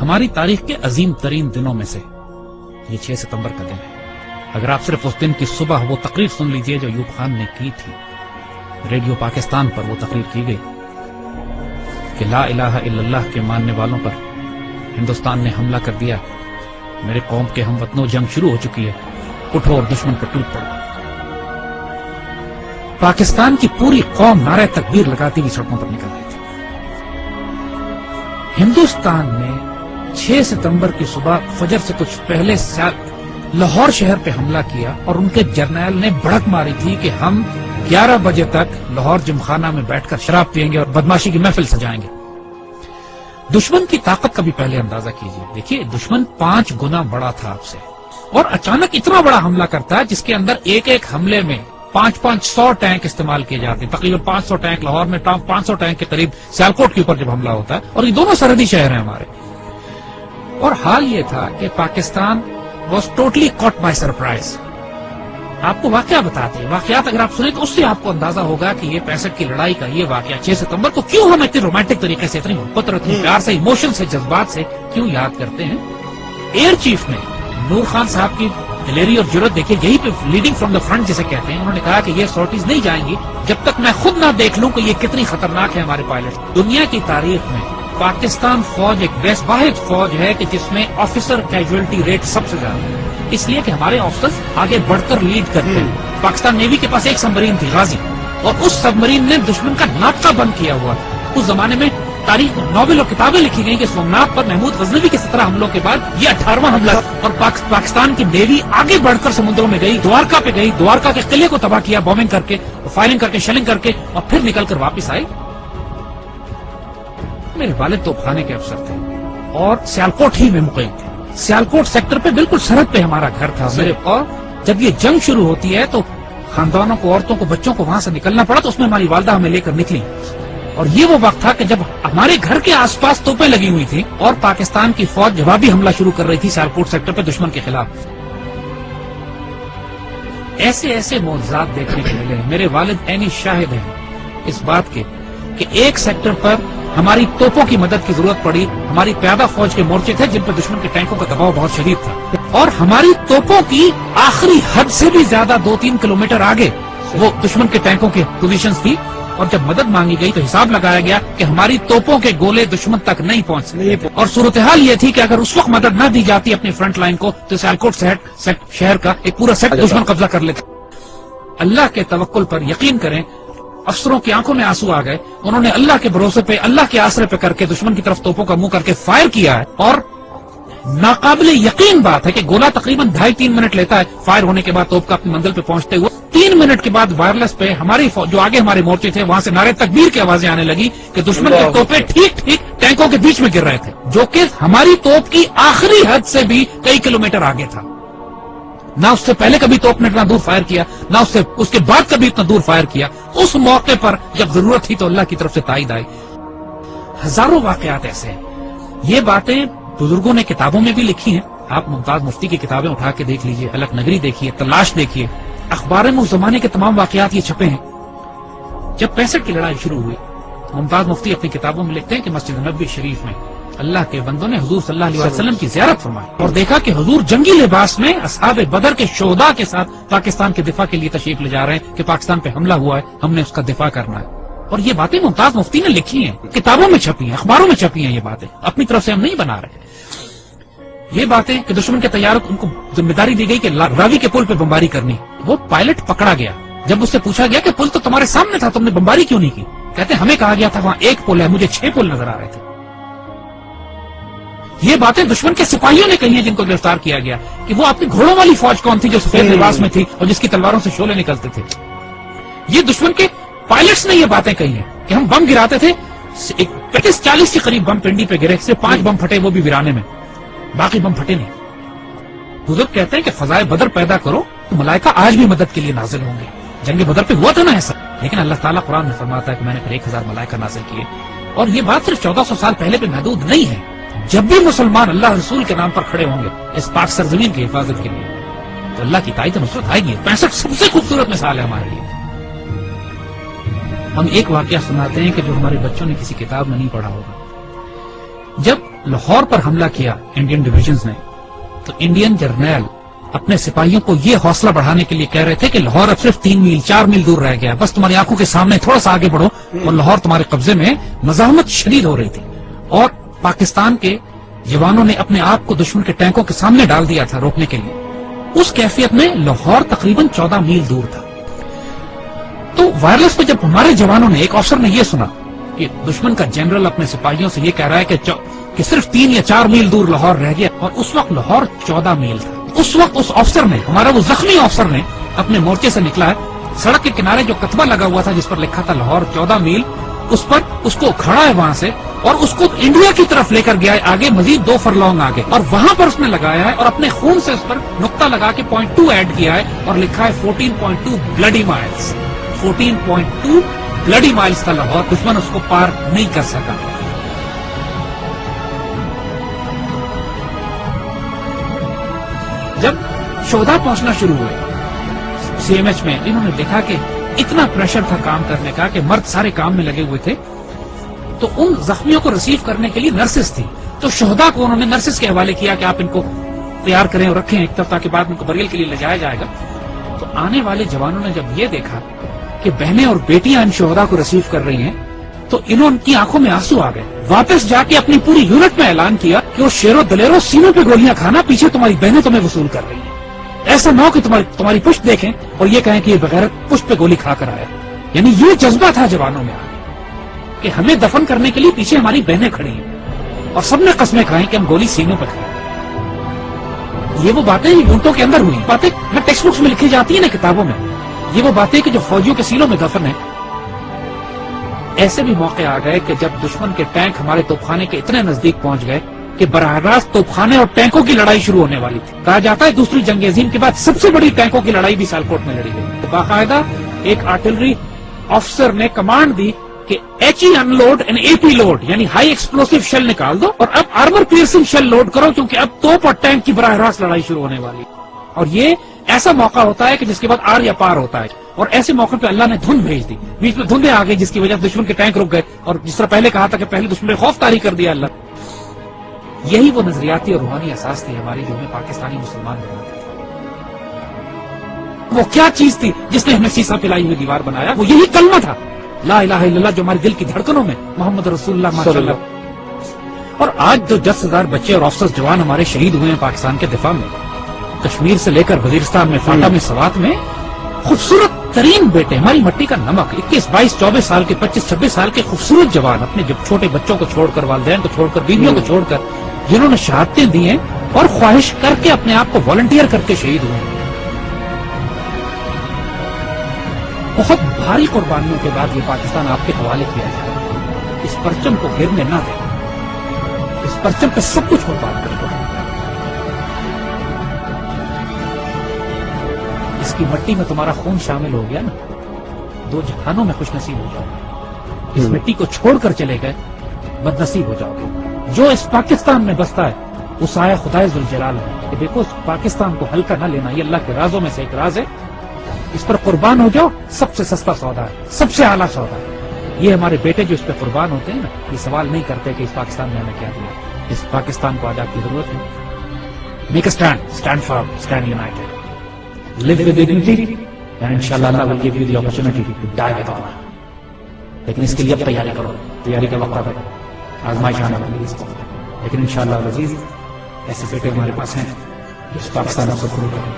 ہماری تاریخ کے عظیم ترین دنوں میں سے یہ 6 ستمبر کا دن ہے۔ اگر آپ صرف اس دن کی صبح وہ تقریر سن لیجئے جو ایوب خان نے کی تھی، ریڈیو پاکستان پر وہ تقریر کی گئی کہ لا الہ الا اللہ کے ماننے والوں پر ہندوستان نے حملہ کر دیا، میرے قوم کے ہم وطنوں جنگ شروع ہو چکی ہے، اٹھو اور دشمن پر ٹوٹ پڑو۔ پاکستان کی پوری قوم نعرہ تکبیر لگاتی ہوئی سڑکوں پر نکل رہی تھی۔ ہندوستان نے 6 ستمبر کی صبح فجر سے کچھ پہلے لاہور شہر پہ حملہ کیا اور ان کے جرنیل نے بڑک ماری تھی کہ ہم 11 بجے تک لاہور جمخانہ میں بیٹھ کر شراب پئیں گے اور بدماشی کی محفل سجائیں گے۔ دشمن کی طاقت کا بھی پہلے اندازہ کیجیے۔ دیکھیے دشمن 5 گنا بڑا تھا آپ سے، اور اچانک اتنا بڑا حملہ کرتا ہے جس کے اندر ایک ایک حملے میں 500 ٹینک استعمال کیے جاتے ہیں، تقریباً 500 ٹینک لاہور میں، 500 ٹینک کے قریب سیالکوٹ کے اوپر جب حملہ ہوتا ہے، اور یہ دونوں سرحدی شہر ہیں ہمارے۔ اور حال یہ تھا کہ Pakistan was totally caught by surprise. آپ کو واقعہ بتاتے ہیں، واقعات اگر آپ سنیں تو اس سے آپ کو اندازہ ہوگا کہ یہ 65 کی لڑائی کا یہ واقعہ 6 ستمبر کو کیوں ہم اتنے رومانٹک طریقے سے، اتنی محبت اور اتنی پیار سے، ایموشن سے، جذبات سے کیوں یاد کرتے ہیں۔ ایئر چیف نے نور خان صاحب کی دلیری اور جرات دیکھیے، یہی پہ لیڈنگ فرام دا فرنٹ جسے کہتے ہیں، انہوں نے کہا کہ یہ سورٹیز نہیں جائیں گی جب تک میں خود نہ دیکھ لوں کہ یہ کتنی خطرناک ہے ہمارے پائلٹ۔ دنیا کی تاریخ میں پاکستان فوج ایک واحد فوج ہے کہ جس میں آفیسر کیجویلٹی ریٹ سب سے زیادہ ہے، اس لیے کہ ہمارے آفیسرز آگے بڑھ کر لیڈ کرتے ہیں۔ پاکستان نیوی کے پاس ایک سبمرین تھی غازی، اور اس سبمرین نے دشمن کا ناکہ بند کیا ہوا تھا۔ اس زمانے میں تاریخ ناول اور کتابیں لکھی گئی کہ سومنات پر محمود غزنوی کے 17 حملوں کے بعد یہ 18واں حملہ، اور پاکستان کی نیوی آگے بڑھ کر سمندروں میں گئی، دوارکا پہ گئی، دوارکا کے قلعے کو تباہ کیا بومنگ کر کے، فائرنگ کر کے، شیلنگ کر کے، اور پھر نکل کر واپس آئی۔ میرے والد توپ خانے کے افسر تھے اور سیالکوٹ ہی میں مقیم تھے۔ سیالکوٹ سیکٹر پہ بالکل سرحد پہ ہمارا گھر تھا میرے، اور جب یہ جنگ شروع ہوتی ہے تو خاندانوں کو، عورتوں کو، بچوں کو وہاں سے نکلنا پڑا، تو اس میں ہماری والدہ ہمیں لے کر نکلی، اور یہ وہ وقت تھا کہ جب ہمارے گھر کے آس پاس توپیں لگی ہوئی تھی اور پاکستان کی فوج جوابی حملہ شروع کر رہی تھی سیالکوٹ سیکٹر پہ دشمن کے خلاف۔ ایسے معجزات دیکھنے کو ملے ہیں۔ میرے والد عینی شاہد ہیں اس بات کے کہ ایک سیکٹر پر ہماری توپوں کی مدد کی ضرورت پڑی، ہماری پیادہ فوج کے مورچے تھے جن پر دشمن کے ٹینکوں کا دباؤ بہت شدید تھا، اور ہماری توپوں کی آخری حد سے بھی زیادہ 2-3 کلومیٹر آگے وہ دشمن کے ٹینکوں کی پوزیشنز تھی، اور جب مدد مانگی گئی تو حساب لگایا گیا کہ ہماری توپوں کے گولے دشمن تک نہیں پہنچ سکتے، اور صورتحال یہ تھی کہ اگر اس وقت مدد نہ دی جاتی اپنی فرنٹ لائن کو تو سیالکوٹ شہر کا ایک پورا سیٹ دشمن قبضہ کر لیتا۔ اللہ کے توکل پر یقین کریں، افسروں کی آنکھوں میں آنسو آ گئے، انہوں نے اللہ کے بھروسے پہ، اللہ کے آسرے پہ کر کے دشمن کی طرف توپوں کا منہ کر کے فائر کیا ہے، اور ناقابل یقین بات ہے کہ گولہ تقریباً 2.5-3 منٹ لیتا ہے فائر ہونے کے بعد توپ کا اپنی منزل پہ پہنچتے ہوئے۔ 3 منٹ کے بعد وائرلیس پہ ہماری جو آگے ہمارے مورچے تھے وہاں سے نعرے تکبیر کی آوازیں آنے لگی کہ دشمن کے توپیں ٹھیک ٹینکوں کے بیچ میں گر رہے تھے، جو کہ ہماری توپ کی آخری حد سے بھی کئی کلومیٹر آگے تھا۔ نہ اس سے پہلے کبھی توپ نے اتنا دور فائر کیا، نہ اس کے بعد کبھی اتنا دور فائر کیا۔ اس موقع پر جب ضرورت تھی تو اللہ کی طرف سے تائید آئی۔ ہزاروں واقعات ایسے ہیں، یہ باتیں بزرگوں نے کتابوں میں بھی لکھی ہیں۔ آپ ممتاز مفتی کی کتابیں اٹھا کے دیکھ لیجئے، الک نگری دیکھیے، تلاش دیکھیے، اخبار میں اس زمانے کے تمام واقعات یہ چھپے ہیں۔ جب 65 کی لڑائی شروع ہوئی، ممتاز مفتی اپنی کتابوں میں لکھتے ہیں کہ مسجد نبوی شریف میں اللہ کے بندوں نے حضور صلی اللہ علیہ وسلم کی زیارت فرمائی اور دیکھا کہ حضور جنگی لباس میں اصحاب بدر کے شہداء کے ساتھ پاکستان کے دفاع کے لیے تشریف لے جا رہے ہیں کہ پاکستان پہ حملہ ہوا ہے، ہم نے اس کا دفاع کرنا ہے۔ اور یہ باتیں ممتاز مفتی نے لکھی ہیں، کتابوں میں چھپی ہیں، اخباروں میں چھپی ہیں، یہ باتیں اپنی طرف سے ہم نہیں بنا رہے۔ یہ باتیں کہ دشمن کے طیاروں کو ان کو ذمہ داری دی گئی کہ راوی کے پل پہ بمباری کرنی، وہ پائلٹ پکڑا گیا۔ جب اس سے پوچھا گیا کہ پل تو تمہارے سامنے تھا، تم نے بمباری کیوں نہیں کی؟ کہتے ہمیں کہا گیا تھا وہاں ایک پل ہے، مجھے 6 پل نظر آ رہے تھے۔ یہ باتیں دشمن کے سپاہیوں نے کہی ہیں جن کو گرفتار کیا گیا کہ وہ اپنی گھوڑوں والی فوج کون تھی جو سفید لباس میں تھی اور جس کی تلواروں سے شعلے نکلتے تھے۔ یہ دشمن کے پائلٹس نے یہ باتیں کہی ہیں کہ ہم بم گراتے تھے، 35-40 کے قریب بم پنڈی پہ گرے، صرف 5 بم پھٹے، وہ بھی ویرانے میں، باقی بم پھٹے نہیں۔ بزرگ کہتے ہیں کہ فضائے بدر پیدا کرو تو ملائکہ آج بھی مدد کے لیے نازل ہوں گے۔ جنگ بدر پہ ہوا تھا نا ایسا، لیکن اللہ تعالیٰ قرآن میں فرماتا ہے کہ میں نے پھر 1000 ملائکہ نازل کیے، اور یہ بات صرف 1400 سال پہلے پہ محدود نہیں ہے۔ جب بھی مسلمان اللہ رسول کے نام پر کھڑے ہوں گے اس پاک سرزمین کی حفاظت کے لیے تو اللہ کی تائید و نصرت آئے گی۔ 65 سب سے خوبصورت مثال ہے ہمارے لیے۔ ہم ایک واقعہ سناتے ہیں کہ جو ہمارے بچوں نے کسی کتاب میں نہیں پڑھا ہوگا۔ جب لاہور پر حملہ کیا انڈین ڈویژنز نے تو انڈین جرنیل اپنے سپاہیوں کو یہ حوصلہ بڑھانے کے لیے کہہ رہے تھے کہ لاہور اب صرف 3 میل 4 میل دور رہ گیا، بس تمہاری آنکھوں کے سامنے تھوڑا سا آگے بڑھو اور لاہور تمہارے قبضے میں۔ مزاحمت شدید ہو رہی تھی اور پاکستان کے جوانوں نے اپنے آپ کو دشمن کے ٹینکوں کے سامنے ڈال دیا تھا روکنے کے لیے۔ اس کیفیت میں لاہور تقریباً 14 میل دور تھا۔ تو وائرلیس پہ جب ہمارے جوانوں نے، ایک افسر نے یہ سنا کہ دشمن کا جنرل اپنے سپاہیوں سے یہ کہہ رہا ہے کہ صرف 3 یا 4 میل دور لاہور رہ گیا، اور اس وقت لاہور 14 میل تھا۔ اس وقت اس افسر نے، ہمارا وہ زخمی افسر نے اپنے مورچے سے نکلا ہے، سڑک کے کنارے جو کتبہ لگا ہوا تھا جس پر لکھا تھا لاہور 14 میل، اس پر اس کو کھڑا ہے وہاں سے اور اس کو انڈیا کی طرف لے کر گیا ہے، آگے مزید 2 فرلونگ آگے، اور وہاں پر اس نے لگایا ہے اور اپنے خون سے اس پر نقطہ لگا کے 0.2 ایڈ کیا ہے اور لکھا ہے 14.2 بلڈی مائلز۔ 14.2 بلڈی مائلز تھا لاہور، دشمن اس کو پار نہیں کر سکا۔ جب شہداء پہنچنا شروع ہوئے سی ایم ایچ میں، انہوں نے دیکھا کہ اتنا پریشر تھا کام کرنے کا کہ مرد سارے کام میں لگے ہوئے تھے، تو ان زخمیوں کو ریسیو کرنے کے لیے نرسز تھی، تو شہداء کو انہوں نے نرسز کے حوالے کیا کہ آپ ان کو تیار کریں اور رکھیں ایک طرف تاکہ بعد ان کو بریل کے لیے لے جایا جائے گا۔ تو آنے والے جوانوں نے جب یہ دیکھا کہ بہنیں اور بیٹیاں ان شہداء کو ریسیو کر رہی ہیں تو ان کی آنکھوں میں آنسو آ گئے۔ واپس جا کے اپنی پوری یونٹ میں اعلان کیا کہ وہ شیرو دلیرو سینوں پہ گولیاں کھانا، پیچھے تمہاری بہنیں تمہیں وصول کر رہی ہیں، ایسا نہ ہو کہ تمہاری پشت دیکھیں اور یہ کہیں کہ یہ بغیرت پشت پہ گولی کھا کر آیا۔ یعنی یہ جذبہ تھا جوانوں میں کہ ہمیں دفن کرنے کے لیے پیچھے ہماری بہنیں کھڑی ہیں اور سب نے قسمیں کھائیں کہ ہم گولی سینوں پہ کھائیں۔ یہ وہ باتیں یونٹوں کے اندر ہوئی، باتیں ٹیکسٹ بکس میں لکھی جاتی ہیں نا، کتابوں میں، یہ وہ باتیں کہ جو فوجیوں کے سینوں میں دفن ہیں۔ ایسے بھی موقع آ گئے کہ جب دشمن کے ٹینک ہمارے توپخانے کے اتنے نزدیک پہنچ گئے کہ براہ راست توپخانے اور ٹینکوں کی لڑائی شروع ہونے والی تھی۔ کہا جاتا ہے دوسری جنگ عظیم کے بعد سب سے بڑی ٹینکوں کی لڑائی بھی سیالکوٹ میں لڑی گئی۔ باقاعدہ ایک آرٹلری افسر نے کمانڈ دی کہ H E in load and A P load, یعنی ہائی ایکسپلوسو شیل نکال دو اور اب آرمر پیئرسنگ شیل لوڈ کرو، کیونکہ اب توپ اور ٹینک کی براہ راست لڑائی شروع ہونے والی۔ اور یہ ایسا موقع ہوتا ہے کہ جس کے بعد آر یا پار ہوتا ہے، اور ایسے موقع پہ اللہ نے دھند بھیج دی، بیچ میں دھندیں آ گئی جس کی وجہ سے دشمن کے ٹینک رک گئے، اور جس طرح پہلے کہا تھا کہ پہلے دشمن خوف طاری کر دیا اللہ۔ یہی وہ نظریاتی اور روحانی اساس تھی ہماری جو ہمیں پاکستانی مسلمان بناتے تھے۔ وہ کیا چیز تھی جس نے ہمیں سیسا پلائی ہوئی دیوار بنایا؟ وہ یہی کلمہ تھا، لا الہ الا اللہ، جو ہمارے دل کی دھڑکنوں میں محمد رسول اللہ ماشاء اللہ۔ اور آج جو 10,000 بچے اور افسر جوان ہمارے شہید ہوئے ہیں پاکستان کے دفاع میں، کشمیر سے لے کر وزیرستان میں، فاٹا میں، سوات میں، خوبصورت ترین بیٹے، ہماری مٹی کا نمک، 21، 22، 24 سال کے، 25، 26 سال کے خوبصورت جوان، اپنے جب چھوٹے بچوں کو چھوڑ کر، والدین کو چھوڑ کر، بیویوں کو چھوڑ کر، جنہوں نے شہادتیں دی ہیں اور خواہش کر کے اپنے آپ کو والنٹیئر کر کے شہید ہوئے ہیں۔ بہت بھاری قربانیوں کے بعد یہ پاکستان آپ کے حوالے کیا جائے۔ اس پرچم کو گرنے نہ دیں، اس پرچم پہ سب کچھ قربان کریں۔ اس کی مٹی میں تمہارا خون شامل ہو گیا نا، 2 جہانوں میں خوش نصیب ہو جاؤ گے۔ اس مٹی کو چھوڑ کر چلے گئے بد نصیب ہو جاؤ گے۔ جو اس پاکستان میں بستا ہے وہ سایہ خدائے ذوالجلال ہے کہ دیکھو اس پاکستان کو ہلکا نہ لینا، یہ اللہ کے رازوں میں سے ایک راز ہے، اس پر قربان ہو جاؤ، سب سے سستا سودا ہے، سب سے اعلیٰ سودا ہے۔ یہ ہمارے بیٹے جو اس پہ قربان ہوتے ہیں نا، یہ سوال نہیں کرتے کہ اس پاکستان میں ہمیں کیا دیا۔ اس پاکستان کو آج آپ کی ضرورت ہے۔ Make a stand, stand form, stand United, live with dignity, and inshallah Allah will give you the opportunity to die with honor. لیکن اس کے لیے اب تیاری کرو، تیاری کا وقت ہے، آزمائش آنے والی ہے اس کو، لیکن انشاءاللہ العزیز ایسے بیٹے ہمارے پاس ہیں جس پاکستان کو قبول کریں۔